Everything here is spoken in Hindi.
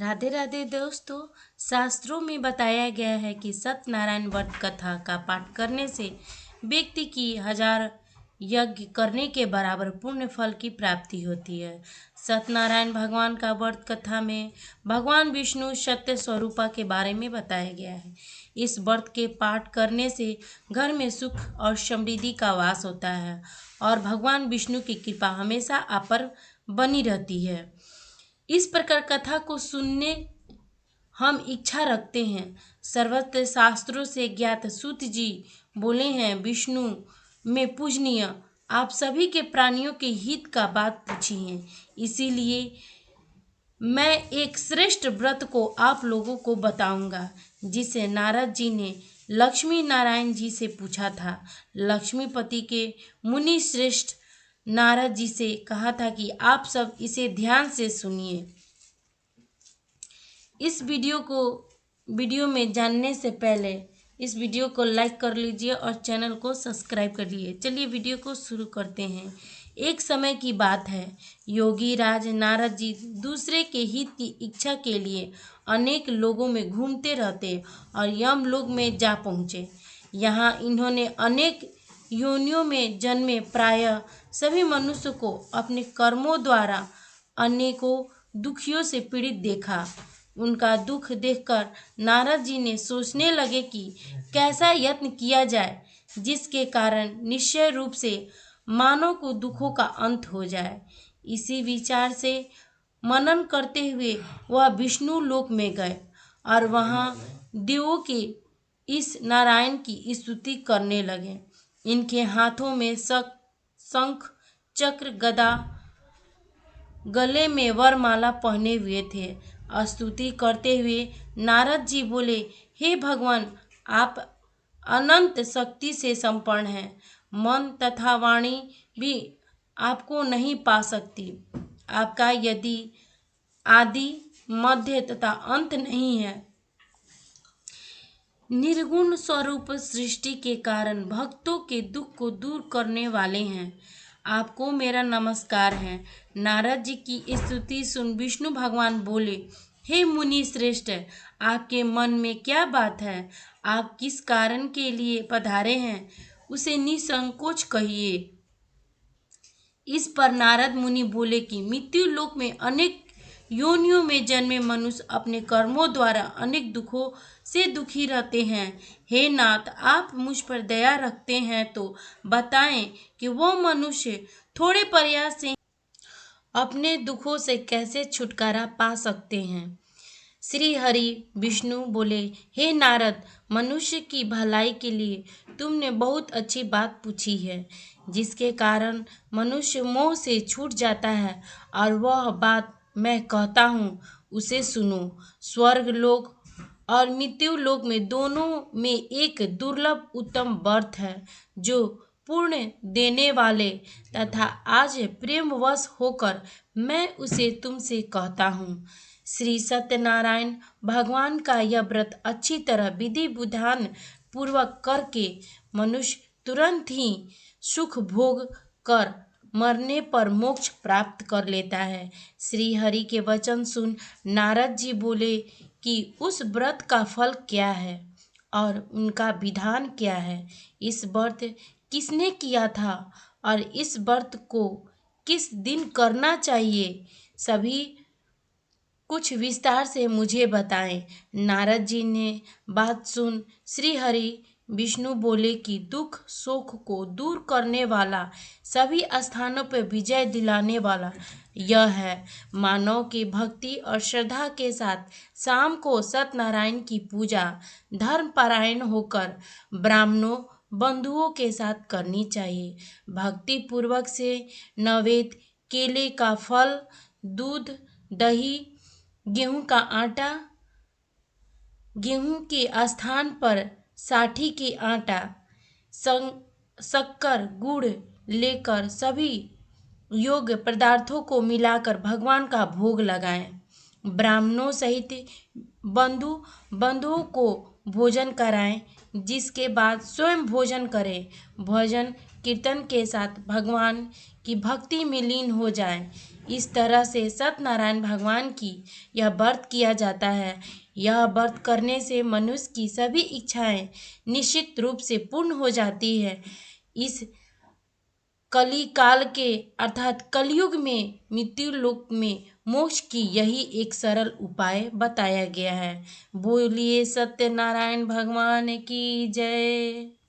राधे राधे दोस्तों। शास्त्रों में बताया गया है कि सत्यनारायण व्रत कथा का पाठ करने से व्यक्ति की 1000 यज्ञ करने के बराबर पुण्य फल की प्राप्ति होती है। सत्यनारायण भगवान का व्रत कथा में भगवान विष्णु सत्य स्वरूपा के बारे में बताया गया है। इस व्रत के पाठ करने से घर में सुख और समृद्धि का वास होता है और भगवान विष्णु की कृपा हमेशा आप पर बनी रहती है। इस प्रकार कथा को सुनने हम इच्छा रखते हैं। सर्वत्र शास्त्रों से ज्ञात सूत जी बोले हैं, विष्णु में पूजनीय आप सभी के प्राणियों के हित का बात पूछी है। इसीलिए मैं एक श्रेष्ठ व्रत को आप लोगों को बताऊंगा, जिसे नारद जी ने लक्ष्मी नारायण जी से पूछा था। लक्ष्मीपति के मुनि श्रेष्ठ नारद जी से कहा था कि आप सब इसे ध्यान से सुनिए। इस वीडियो में जानने से पहले इस वीडियो को लाइक कर लीजिए और चैनल को सब्सक्राइब कर लीजिए। चलिए वीडियो को शुरू करते हैं। एक समय की बात है, योगी राज नारद जी दूसरे के हित की इच्छा के लिए अनेक लोगों में घूमते रहते और यमलोक में जा पहुँचे। यहाँ इन्होंने अनेक योनियों में जन्मे प्रायः सभी मनुष्य को अपने कर्मों द्वारा अनेकों दुखियों से पीड़ित देखा। उनका दुख देखकर नारद जी ने सोचने लगे कि कैसा यत्न किया जाए जिसके कारण निश्चय रूप से मानव को दुखों का अंत हो जाए। इसी विचार से मनन करते हुए वह विष्णु लोक में गए और वहां देवों के इस नारायण की स्तुति करने लगे। इनके हाथों में शंख चक्र गदा, गले में वरमाला पहने हुए थे। स्तुति करते हुए नारद जी बोले, हे भगवान, आप अनंत शक्ति से संपन्न हैं। मन तथा वाणी भी आपको नहीं पा सकती। आपका यदि आदि मध्य तथा अंत नहीं है। निर्गुण स्वरूप सृष्टि के कारण भक्तों के दुख को दूर करने वाले हैं। आपको मेरा नमस्कार है। नारद जी की स्तुति सुन विष्णु भगवान बोले, हे मुनि श्रेष्ठ, आपके मन में क्या बात है? आप किस कारण के लिए पधारे हैं, उसे निसंकोच कहिए। इस पर नारद मुनि बोले कि मृत्यु लोक में अनेक योनियों में जन्मे मनुष्य अपने कर्मों द्वारा अनेक दुखों से दुखी रहते हैं। हे नाथ, आप मुझ पर दया रखते हैं तो बताएं कि वो मनुष्य थोड़े प्रयास से अपने दुखों से कैसे छुटकारा पा सकते हैं। श्री हरि विष्णु बोले, हे नारद, मनुष्य की भलाई के लिए तुमने बहुत अच्छी बात पूछी है, जिसके कारण मनुष्य मोह से छूट जाता है, और वह बात मैं कहता हूँ उसे सुनो। स्वर्ग लोक और मृत्यु लोक में दोनों में एक दुर्लभ उत्तम व्रत है, जो पूर्ण देने वाले तथा आज प्रेमवश होकर मैं उसे तुमसे कहता हूँ। श्री सत्यनारायण भगवान का यह व्रत अच्छी तरह विधि विधान पूर्वक करके मनुष्य तुरंत ही सुख भोग कर मरने पर मोक्ष प्राप्त कर लेता है। श्री हरि के वचन सुन नारद जी बोले कि उस व्रत का फल क्या है और उनका विधान क्या है। इस व्रत किसने किया था और इस व्रत को किस दिन करना चाहिए, सभी कुछ विस्तार से मुझे बताएं। नारद जी ने बात सुन श्री हरि विष्णु बोले कि दुख शोक को दूर करने वाला, सभी स्थानों पर विजय दिलाने वाला यह है। मानव की भक्ति और श्रद्धा के साथ शाम को सत्यनारायण की पूजा धर्मपरायण होकर ब्राह्मणों बंधुओं के साथ करनी चाहिए। भक्ति पूर्वक से नैवेद्य केले का फल, दूध, दही, गेहूं का आटा, गेहूं के स्थान पर साठी के आटा, शक्कर, गुड़ लेकर सभी योग्य पदार्थों को मिलाकर भगवान का भोग लगाएं। ब्राह्मणों सहित बंधुओं को भोजन कराएं, जिसके बाद स्वयं भोजन करें। भजन कीर्तन के साथ भगवान की भक्ति में लीन हो जाएं। इस तरह से सत्यनारायण भगवान की यह व्रत किया जाता है। यह व्रत करने से मनुष्य की सभी इच्छाएं निश्चित रूप से पूर्ण हो जाती है। इस कली काल के अर्थात कलयुग में मृत्यु लोक में मोक्ष की यही एक सरल उपाय बताया गया है। बोलिए सत्यनारायण भगवान की जय।